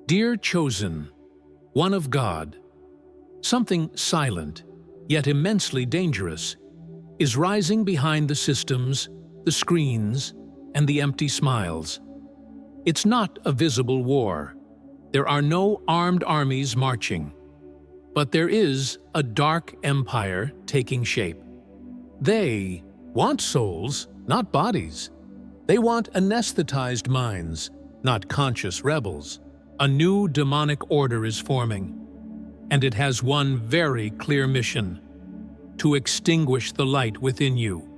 Dear Chosen, one of God, something silent, yet immensely dangerous, is rising behind the systems, the screens, and the empty smiles. It's not a visible war. There are no armed armies marching. But there is a dark empire taking shape. They want souls, not bodies. They want anesthetized minds, not conscious rebels. A new demonic order is forming, and it has one very clear mission: to extinguish the light within you.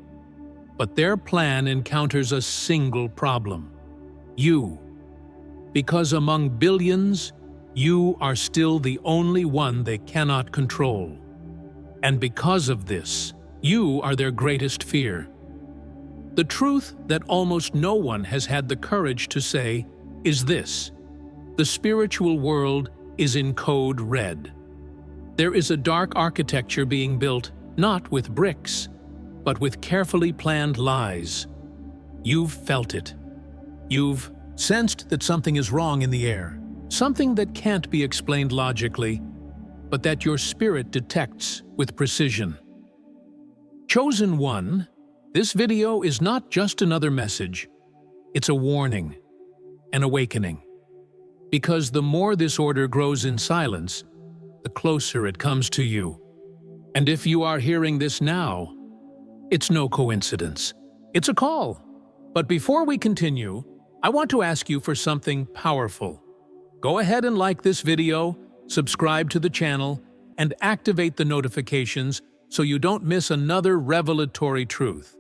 But their plan encounters a single problem: you. Because among billions, you are still the only one they cannot control. And because of this, you are their greatest fear. The truth that almost no one has had the courage to say is this: the spiritual world is in code red. There is a dark architecture being built, not with bricks, but with carefully planned lies. You've felt it. You've sensed that something is wrong in the air, something that can't be explained logically, but that your spirit detects with precision. Chosen One, this video is not just another message. It's a warning, an awakening. Because the more this order grows in silence, the closer it comes to you. And if you are hearing this now, it's no coincidence. It's a call. But before we continue, I want to ask you for something powerful. Go ahead and like this video, subscribe to the channel, and activate the notifications so you don't miss another revelatory truth.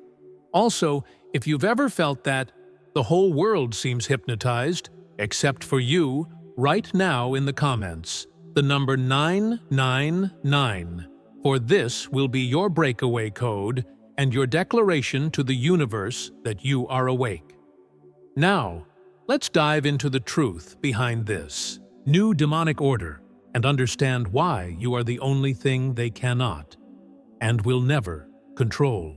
Also, if you've ever felt that the whole world seems hypnotized, except for you, right now in the comments, the number 999, for this will be your breakaway code and your declaration to the universe that you are awake. Now, let's dive into the truth behind this new demonic order and understand why you are the only thing they cannot and will never control.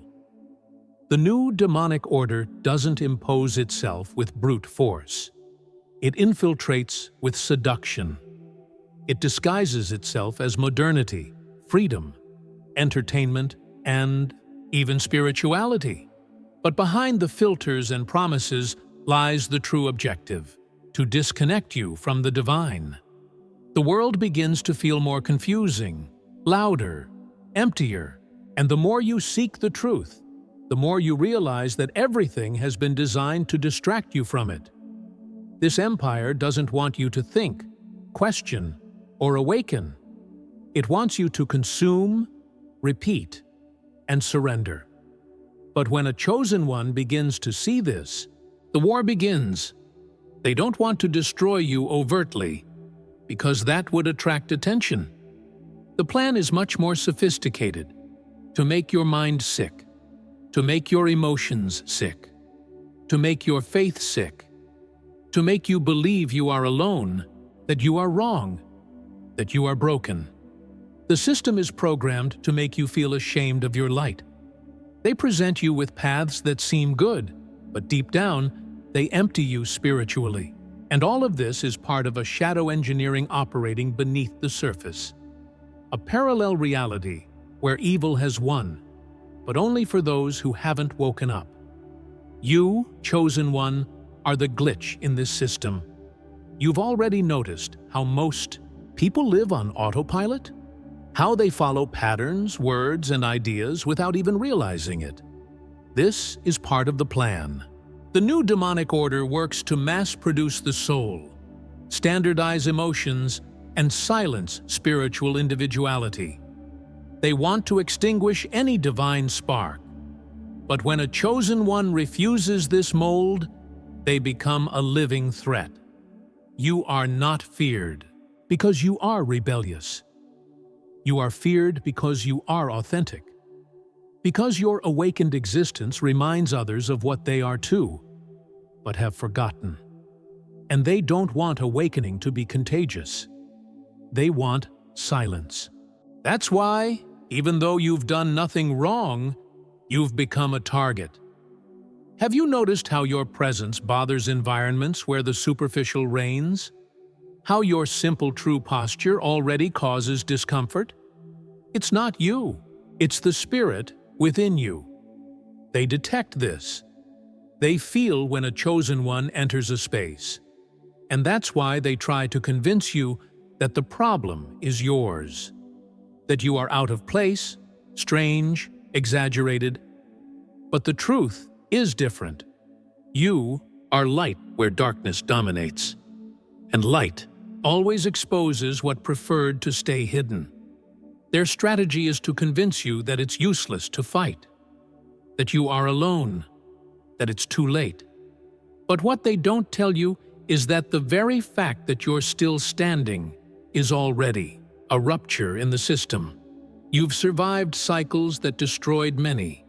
The new demonic order doesn't impose itself with brute force. It infiltrates with seduction. It disguises itself as modernity, freedom, entertainment, and even spirituality. But behind the filters and promises lies the true objective: to disconnect you from the divine. The world begins to feel more confusing, louder, emptier, and the more you seek the truth, the more you realize that everything has been designed to distract you from it. This empire doesn't want you to think, question, or awaken. It wants you to consume, repeat, and surrender. But when a chosen one begins to see this, the war begins. They don't want to destroy you overtly, because that would attract attention. The plan is much more sophisticated: to make your mind sick, to make your emotions sick, to make your faith sick, to make you believe you are alone, that you are wrong, that you are broken. The system is programmed to make you feel ashamed of your light. They present you with paths that seem good, but deep down, they empty you spiritually. And all of this is part of a shadow engineering operating beneath the surface. A parallel reality where evil has won, but only for those who haven't woken up. You, Chosen One, are the glitch in this system. You've already noticed how most people live on autopilot? How they follow patterns, words, and ideas without even realizing it. This is part of the plan. The new demonic order works to mass-produce the soul, standardize emotions, and silence spiritual individuality. They want to extinguish any divine spark. But when a chosen one refuses this mold, they become a living threat. You are not feared because you are rebellious. You are feared because you are authentic. Because your awakened existence reminds others of what they are too, but have forgotten. And they don't want awakening to be contagious. They want silence. That's why, even though you've done nothing wrong, you've become a target. Have you noticed how your presence bothers environments where the superficial reigns? How your simple true posture already causes discomfort? It's not you, it's the spirit within you. They detect this. They feel when a chosen one enters a space. And that's why they try to convince you that the problem is yours. That you are out of place, strange, exaggerated. But the truth is different. You are light where darkness dominates. And light always exposes what preferred to stay hidden. Their strategy is to convince you that it's useless to fight, that you are alone, that it's too late. But what they don't tell you is that the very fact that you're still standing is already a rupture in the system. You've survived cycles that destroyed many.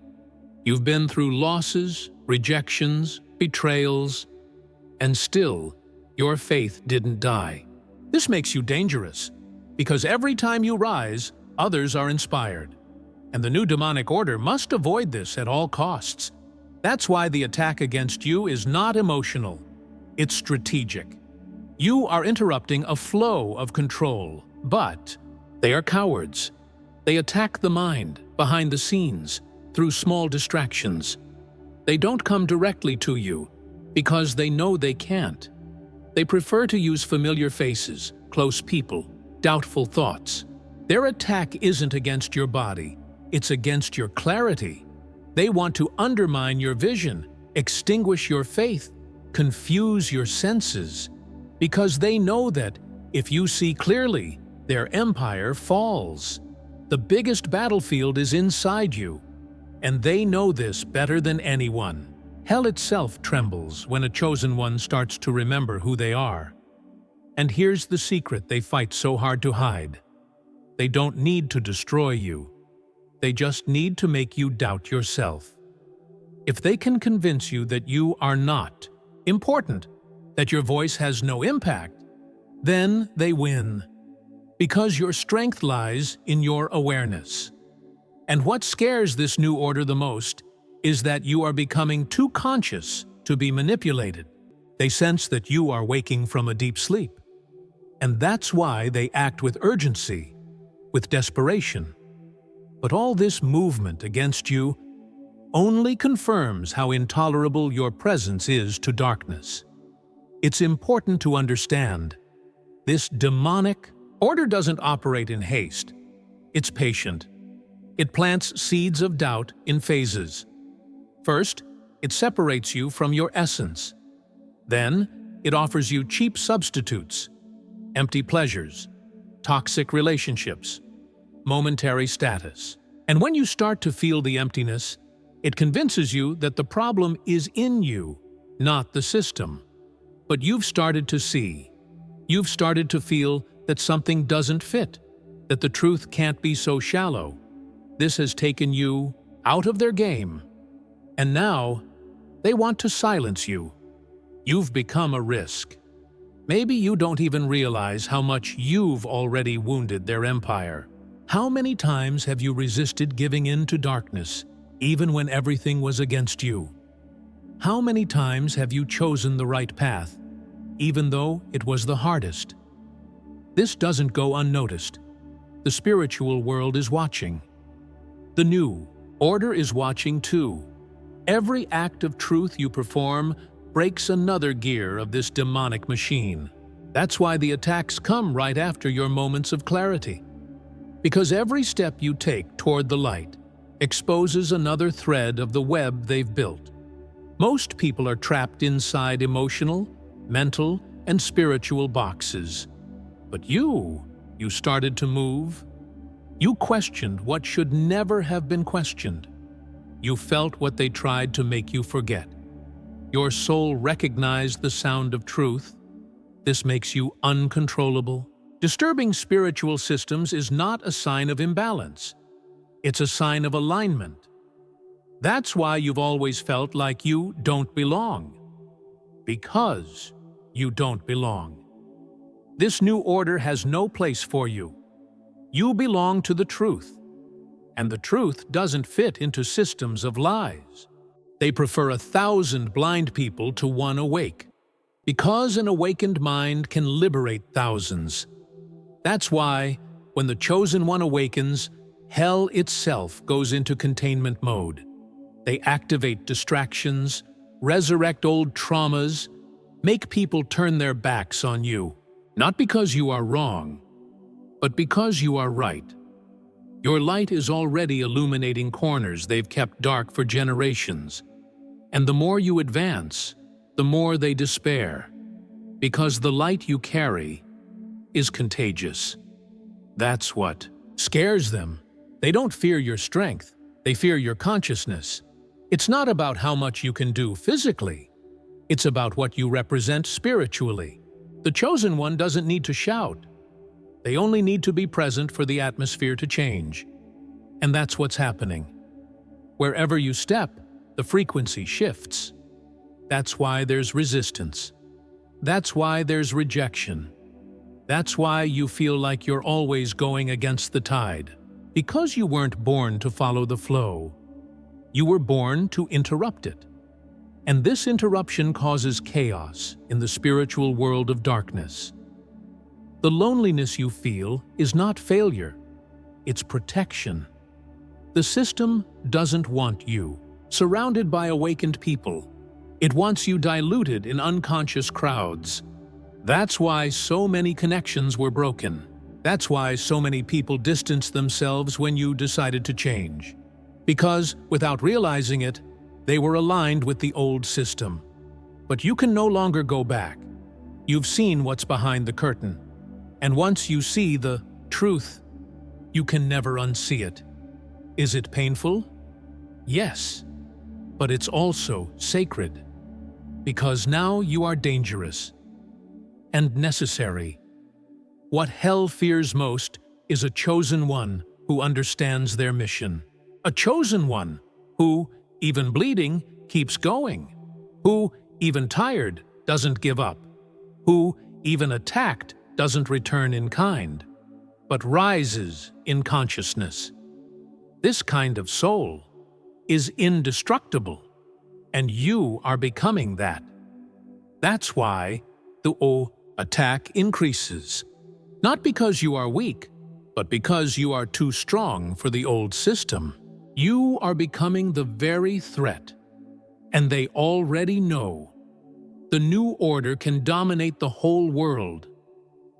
You've been through losses, rejections, betrayals, and still, your faith didn't die. This makes you dangerous, because every time you rise, others are inspired. And the new demonic order must avoid this at all costs. That's why the attack against you is not emotional. It's strategic. You are interrupting a flow of control, but they are cowards. They attack the mind, behind the scenes, through small distractions. They don't come directly to you, because they know they can't. They prefer to use familiar faces, close people, doubtful thoughts. Their attack isn't against your body, it's against your clarity. They want to undermine your vision, extinguish your faith, confuse your senses, because they know that if you see clearly, their empire falls. The biggest battlefield is inside you, and they know this better than anyone. Hell itself trembles when a chosen one starts to remember who they are. And here's the secret they fight so hard to hide. They don't need to destroy you. They just need to make you doubt yourself. If they can convince you that you are not important, that your voice has no impact, then they win. Because your strength lies in your awareness. And what scares this new order the most is that you are becoming too conscious to be manipulated. They sense that you are waking from a deep sleep. And that's why they act with urgency, with desperation. But all this movement against you only confirms how intolerable your presence is to darkness. It's important to understand, this demonic order doesn't operate in haste. It's patient. It plants seeds of doubt in phases. First, it separates you from your essence. Then, it offers you cheap substitutes, empty pleasures, toxic relationships, momentary status. And when you start to feel the emptiness, it convinces you that the problem is in you, not the system. But you've started to see. You've started to feel that something doesn't fit, that the truth can't be so shallow. This has taken you out of their game. And now, they want to silence you. You've become a risk. Maybe you don't even realize how much you've already wounded their empire. How many times have you resisted giving in to darkness, even when everything was against you? How many times have you chosen the right path, even though it was the hardest? This doesn't go unnoticed. The spiritual world is watching. The new order is watching too. Every act of truth you perform breaks another gear of this demonic machine. That's why the attacks come right after your moments of clarity. Because every step you take toward the light exposes another thread of the web they've built. Most people are trapped inside emotional, mental, and spiritual boxes. But you started to move. You questioned what should never have been questioned. You felt what they tried to make you forget. Your soul recognized the sound of truth. This makes you uncontrollable. Disturbing spiritual systems is not a sign of imbalance. It's a sign of alignment. That's why you've always felt like you don't belong. Because you don't belong. This new order has no place for you. You belong to the truth. And the truth doesn't fit into systems of lies. They prefer 1,000 blind people to one awake. Because an awakened mind can liberate thousands. That's why, when the Chosen One awakens, hell itself goes into containment mode. They activate distractions, resurrect old traumas, make people turn their backs on you. Not because you are wrong, but because you are right. Your light is already illuminating corners they've kept dark for generations. And the more you advance, the more they despair. Because the light you carry is contagious. That's what scares them. They don't fear your strength, they fear your consciousness. It's not about how much you can do physically. It's about what you represent spiritually. The Chosen One doesn't need to shout. They only need to be present for the atmosphere to change. And that's what's happening. Wherever you step, the frequency shifts. That's why there's resistance. That's why there's rejection. That's why you feel like you're always going against the tide. Because you weren't born to follow the flow. You were born to interrupt it. And this interruption causes chaos in the spiritual world of darkness. The loneliness you feel is not failure, it's protection. The system doesn't want you surrounded by awakened people. It wants you diluted in unconscious crowds. That's why so many connections were broken. That's why so many people distanced themselves when you decided to change. Because, without realizing it, they were aligned with the old system. But you can no longer go back. You've seen what's behind the curtain. And once you see the truth, you can never unsee it. Is it painful? Yes. But it's also sacred. Because now you are dangerous and necessary. What hell fears most is a chosen one who understands their mission. A chosen one who, even bleeding, keeps going. Who, even tired, doesn't give up. Who, even attacked, doesn't return in kind, but rises in consciousness. This kind of soul is indestructible, and you are becoming that. That's why the attack increases. Not because you are weak, but because you are too strong for the old system. You are becoming the very threat, and they already know. The new order can dominate the whole world,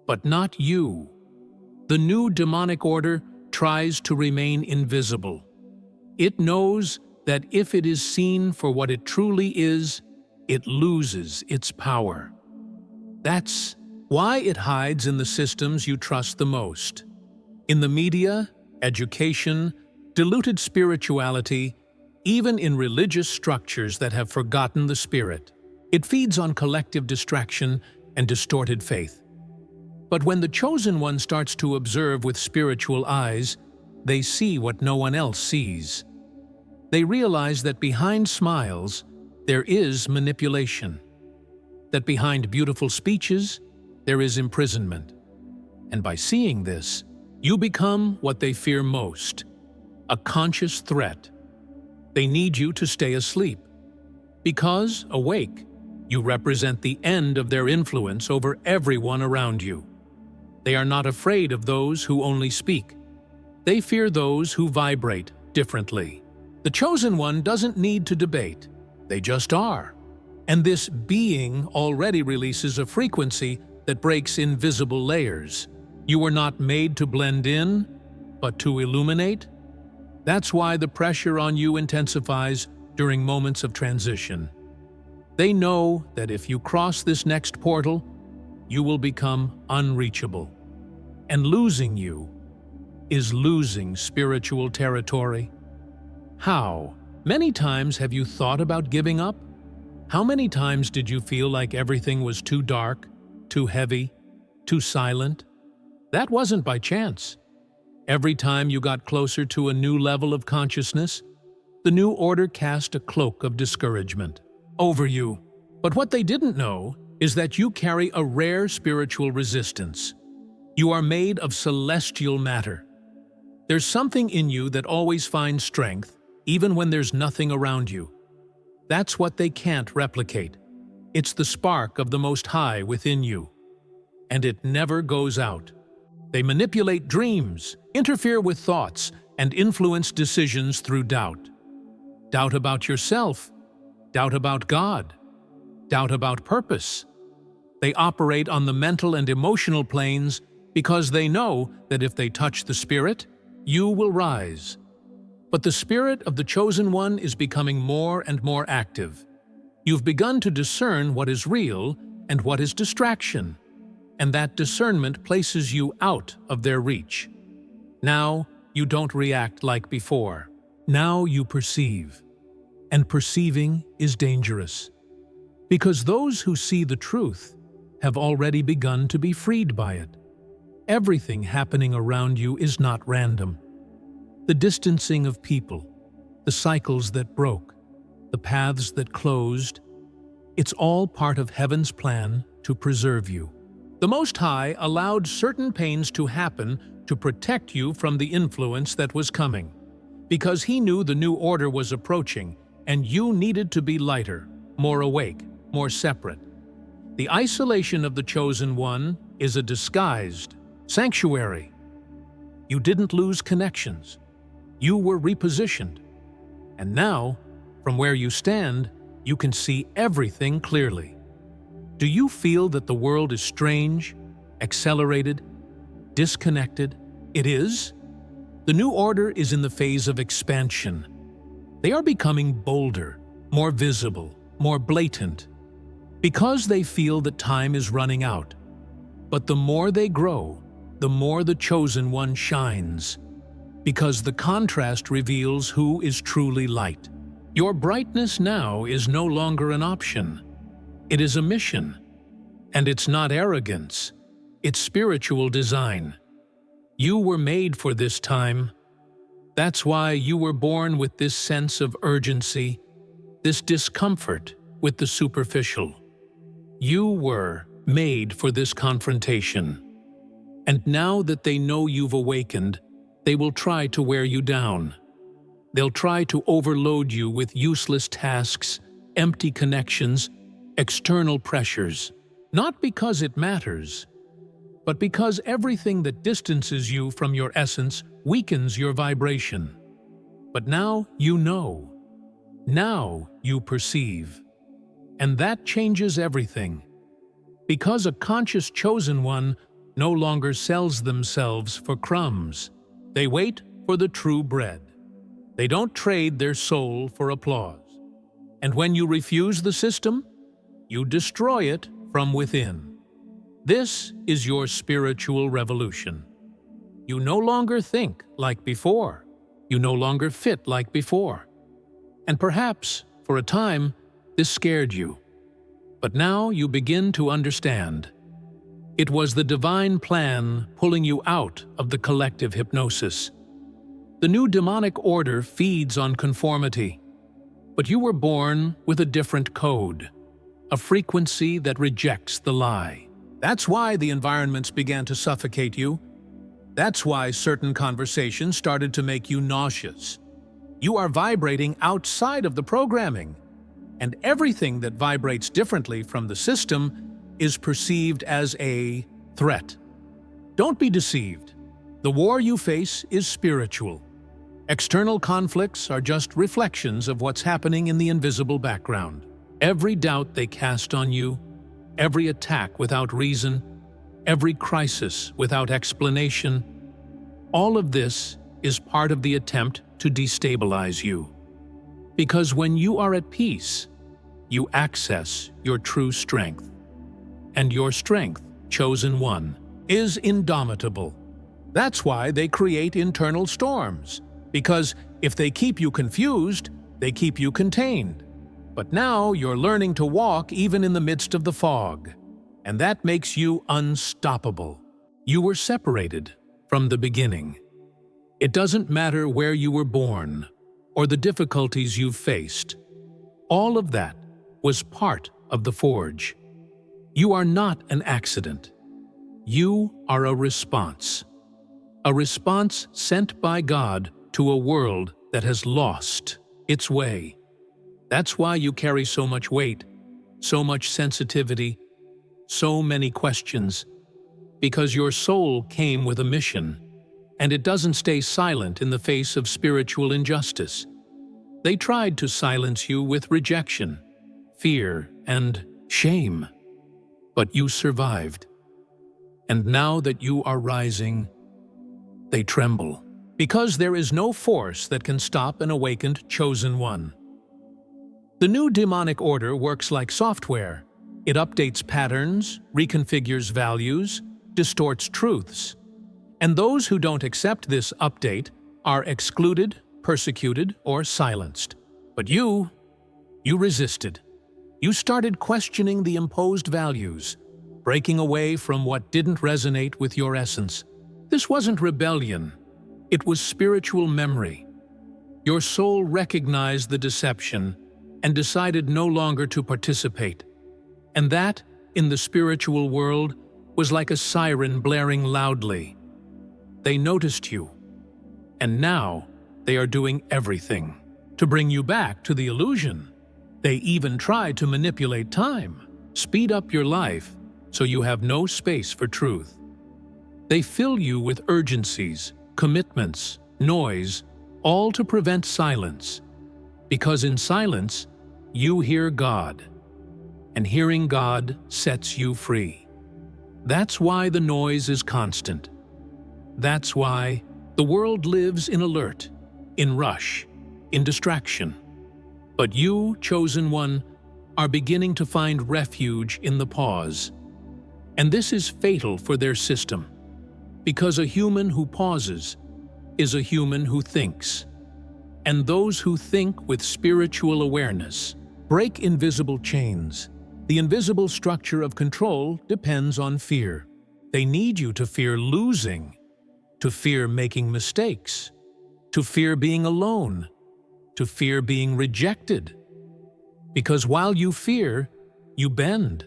but not you. The new demonic order tries to remain invisible. It knows that if it is seen for what it truly is, it loses its power. That's why it hides in the systems you trust the most. In the media, education, diluted spirituality, even in religious structures that have forgotten the spirit. It feeds on collective distraction and distorted faith. But when the Chosen One starts to observe with spiritual eyes, they see what no one else sees. They realize that behind smiles, there is manipulation. That behind beautiful speeches, there is imprisonment. And by seeing this, you become what they fear most, a conscious threat. They need you to stay asleep. Because, awake, you represent the end of their influence over everyone around you. They are not afraid of those who only speak. They fear those who vibrate differently. The Chosen One doesn't need to debate. They just are. And this being already releases a frequency that breaks invisible layers. You were not made to blend in, but to illuminate. That's why the pressure on you intensifies during moments of transition. They know that if you cross this next portal, you will become unreachable. And losing you is losing spiritual territory. How many times have you thought about giving up? How many times did you feel like everything was too dark, too heavy, too silent? That wasn't by chance. Every time you got closer to a new level of consciousness, the new order cast a cloak of discouragement over you. But what they didn't know is that you carry a rare spiritual resistance. You are made of celestial matter. There's something in you that always finds strength, even when there's nothing around you. That's what they can't replicate. It's the spark of the Most High within you, and it never goes out. They manipulate dreams, interfere with thoughts, and influence decisions through doubt. Doubt about yourself, doubt about God, doubt about purpose. They operate on the mental and emotional planes because they know that if they touch the Spirit, you will rise. But the Spirit of the Chosen One is becoming more and more active. You've begun to discern what is real and what is distraction, and that discernment places you out of their reach. Now, you don't react like before. Now you perceive, and perceiving is dangerous, because those who see the truth have already begun to be freed by it. Everything happening around you is not random. The distancing of people, the cycles that broke, the paths that closed, it's all part of Heaven's plan to preserve you. The Most High allowed certain pains to happen to protect you from the influence that was coming, because He knew the new order was approaching and you needed to be lighter, more awake, more separate. The isolation of the Chosen One is a disguised sanctuary. You didn't lose connections. You were repositioned. And now, from where you stand, you can see everything clearly. Do you feel that the world is strange, accelerated, disconnected? It is. The new order is in the phase of expansion. They are becoming bolder, more visible, more blatant, because they feel that time is running out. But the more they grow, the more the Chosen One shines, because the contrast reveals who is truly light. Your brightness now is no longer an option. It is a mission. And it's not arrogance. It's spiritual design. You were made for this time. That's why you were born with this sense of urgency, this discomfort with the superficial. You were made for this confrontation. And now that they know you've awakened, they will try to wear you down. They'll try to overload you with useless tasks, empty connections, external pressures. Not because it matters, but because everything that distances you from your essence weakens your vibration. But now you know. Now you perceive. And that changes everything. Because a conscious Chosen One no longer sells themselves for crumbs. They wait for the true bread. They don't trade their soul for applause. And when you refuse the system, you destroy it from within. This is your spiritual revolution. You no longer think like before. You no longer fit like before. And perhaps, for a time, this scared you. But now you begin to understand. It was the divine plan pulling you out of the collective hypnosis. The new demonic order feeds on conformity. But you were born with a different code, a frequency that rejects the lie. That's why the environments began to suffocate you. That's why certain conversations started to make you nauseous. You are vibrating outside of the programming, and everything that vibrates differently from the system is perceived as a threat. Don't be deceived. The war you face is spiritual. External conflicts are just reflections of what's happening in the invisible background. Every doubt they cast on you, every attack without reason, every crisis without explanation, all of this is part of the attempt to destabilize you. Because when you are at peace, you access your true strength. And your strength, Chosen One, is indomitable. That's why they create internal storms. Because if they keep you confused, they keep you contained. But now you're learning to walk even in the midst of the fog. And that makes you unstoppable. You were separated from the beginning. It doesn't matter where you were born or the difficulties you've faced. All of that was part of the forge. You are not an accident. You are a response sent by God to a world that has lost its way. That's why you carry so much weight, so much sensitivity, so many questions, because your soul came with a mission, and it doesn't stay silent in the face of spiritual injustice. They tried to silence you with rejection, fear, and shame, but you survived. And now that you are rising, they tremble, because there is no force that can stop an awakened chosen one. The new demonic order works like software. It updates patterns, reconfigures values, distorts truths. And those who don't accept this update are excluded, persecuted, or silenced. But you resisted. You started questioning the imposed values, breaking away from what didn't resonate with your essence. This wasn't rebellion. It was spiritual memory. Your soul recognized the deception and decided no longer to participate. And that, in the spiritual world, was like a siren blaring loudly. They noticed you, and now they are doing everything to bring you back to the illusion. They even try to manipulate time, speed up your life so you have no space for truth. They fill you with urgencies, commitments, noise, all to prevent silence. Because in silence, you hear God, and hearing God sets you free. That's why the noise is constant. That's why the world lives in alert, in rush, in distraction. But you, chosen one, are beginning to find refuge in the pause. And this is fatal for their system, because a human who pauses is a human who thinks. And those who think with spiritual awareness break invisible chains. The invisible structure of control depends on fear. They need you to fear losing, to fear making mistakes, to fear being alone, to fear being rejected. Because while you fear, you bend.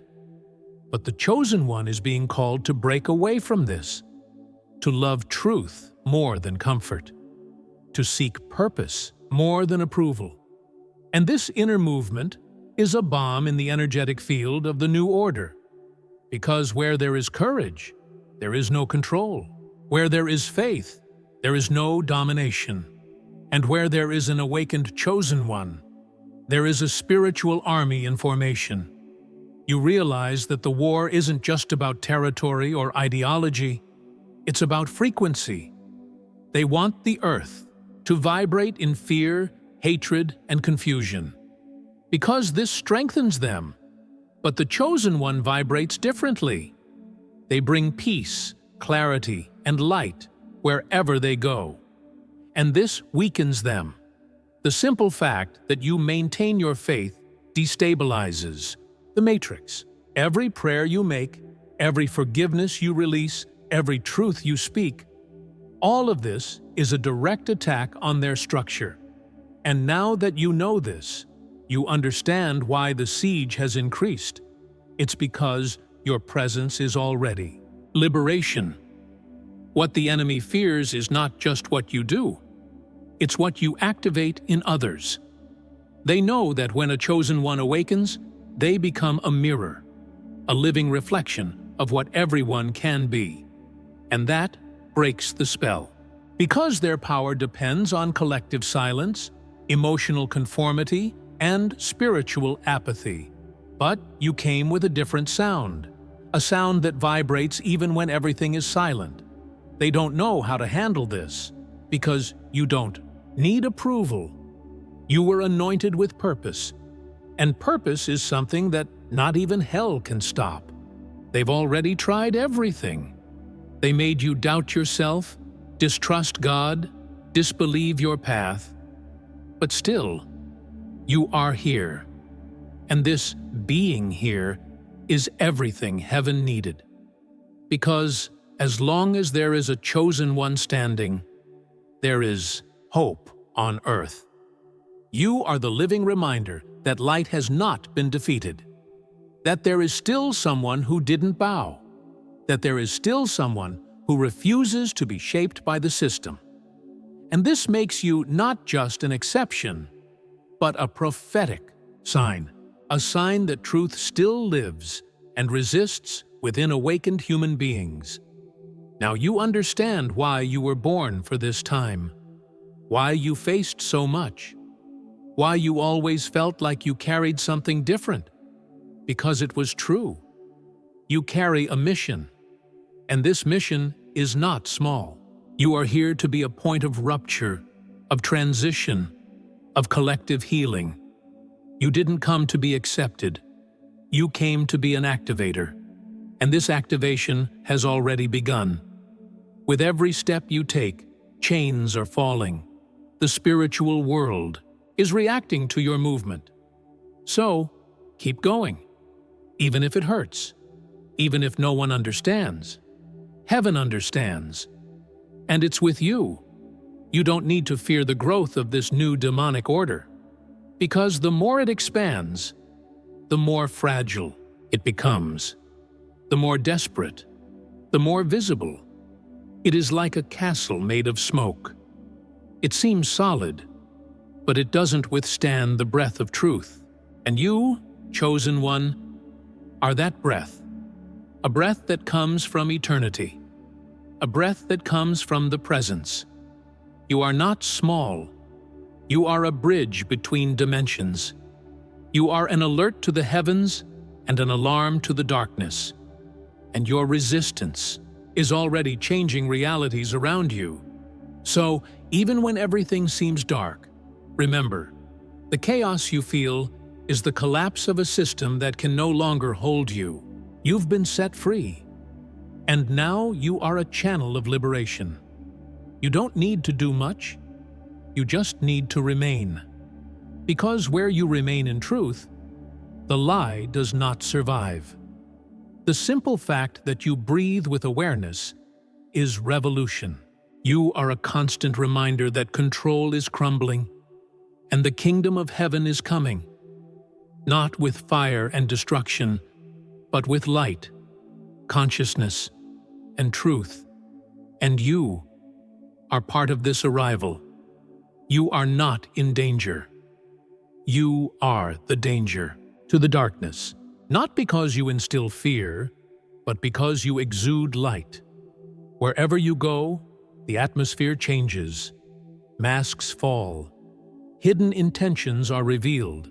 But the chosen one is being called to break away from this, to love truth more than comfort, to seek purpose more than approval. And this inner movement is a bomb in the energetic field of the new order. Because where there is courage, there is no control. Where there is faith, there is no domination. And where there is an awakened chosen one, there is a spiritual army in formation. You realize that the war isn't just about territory or ideology, it's about frequency. They want the earth to vibrate in fear, hatred, and confusion, because this strengthens them. But the chosen one vibrates differently. They bring peace, clarity, and light wherever they go. And this weakens them. The simple fact that you maintain your faith destabilizes the matrix. Every prayer you make, every forgiveness you release, every truth you speak, all of this is a direct attack on their structure. And now that you know this, you understand why the siege has increased. It's because your presence is already liberation. What the enemy fears is not just what you do, it's what you activate in others. They know that when a chosen one awakens, they become a mirror, a living reflection of what everyone can be. And that breaks the spell. Because their power depends on collective silence, emotional conformity, and spiritual apathy. But you came with a different sound, a sound that vibrates even when everything is silent. They don't know how to handle this, because you don't need approval. You were anointed with purpose, and purpose is something that not even hell can stop. They've already tried everything. They made you doubt yourself, distrust God, disbelieve your path. But still, you are here, and this being here is everything heaven needed. Because as long as there is a chosen one standing, there is hope on earth. You are the living reminder that light has not been defeated, that there is still someone who didn't bow, that there is still someone who refuses to be shaped by the system. And this makes you not just an exception, but a prophetic sign. a sign that truth still lives and resists within awakened human beings. Now you understand why you were born for this time, why you faced so much, why you always felt like you carried something different, because it was true. You carry a mission, and this mission is not small. You are here to be a point of rupture, of transition, of collective healing. You didn't come to be accepted. You came to be an activator, and this activation has already begun. With every step you take, chains are falling. The spiritual world is reacting to your movement. So, keep going, even if it hurts, even if no one understands. Heaven understands, and it's with you. You don't need to fear the growth of this new demonic order, because the more it expands, the more fragile it becomes, the more desperate, the more visible. It is like a castle made of smoke. It seems solid, but it doesn't withstand the breath of truth. And you, chosen one, are that breath. A breath that comes from eternity. A breath that comes from the presence. You are not small. You are a bridge between dimensions. You are an alert to the heavens and an alarm to the darkness. And your resistance is already changing realities around you. So, even when everything seems dark, remember, the chaos you feel is the collapse of a system that can no longer hold you. You've been set free, and now you are a channel of liberation. You don't need to do much, you just need to remain. Because where you remain in truth, the lie does not survive. The simple fact that you breathe with awareness is revolution. You are a constant reminder that control is crumbling, and the kingdom of heaven is coming, not with fire and destruction, but with light, consciousness, and truth. And you are part of this arrival. You are not in danger. You are the danger to the darkness, not because you instill fear, but because you exude light. Wherever you go, the atmosphere changes, masks fall, hidden intentions are revealed,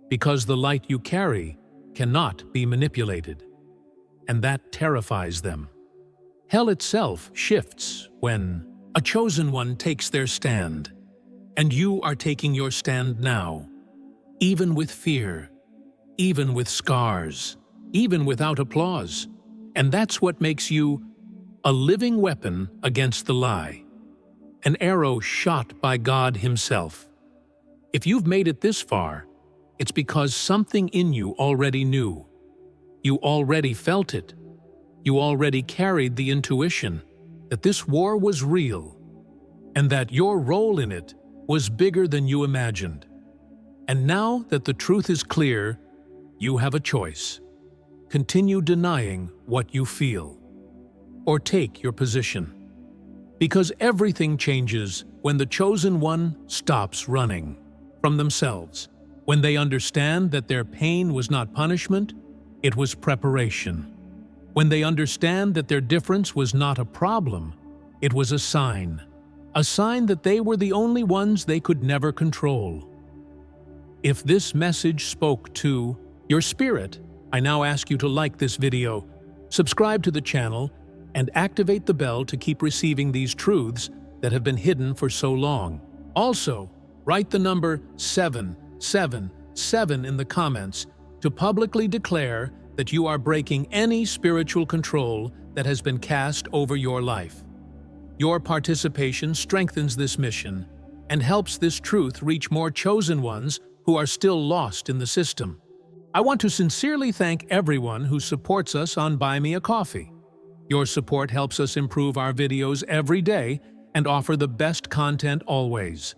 because the light you carry cannot be manipulated, and that terrifies them. Hell itself shifts when a chosen one takes their stand, and you are taking your stand now, even with fear, even with scars, even without applause. And that's what makes you a living weapon against the lie, an arrow shot by God Himself. If you've made it this far, it's because something in you already knew. You already felt it. You already carried the intuition that this war was real, and that your role in it was bigger than you imagined. And now that the truth is clear, you have a choice. Continue denying what you feel, or take your position. Because everything changes when the chosen one stops running from themselves, when they understand that their pain was not punishment, it was preparation. When they understand that their difference was not a problem, it was a sign that they were the only ones they could never control. If this message spoke to your spirit, I now ask you to like this video, subscribe to the channel, and activate the bell to keep receiving these truths that have been hidden for so long. Also, write the number 777 in the comments to publicly declare that you are breaking any spiritual control that has been cast over your life. Your participation strengthens this mission and helps this truth reach more chosen ones who are still lost in the system. I want to sincerely thank everyone who supports us on Buy Me a Coffee. Your support helps us improve our videos every day and offer the best content always.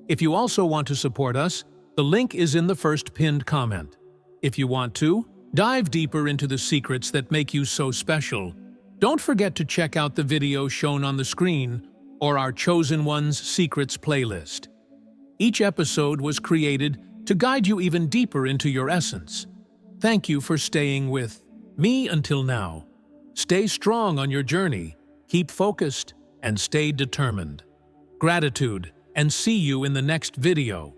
If you also want to support us, the link is in the first pinned comment. If you want to, dive deeper into the secrets that make you so special. Don't forget to check out the video shown on the screen or our Chosen Ones Secrets playlist. Each episode was created to guide you even deeper into your essence. Thank you for staying with me until now. Stay strong on your journey, keep focused, and stay determined. Gratitude, and see you in the next video.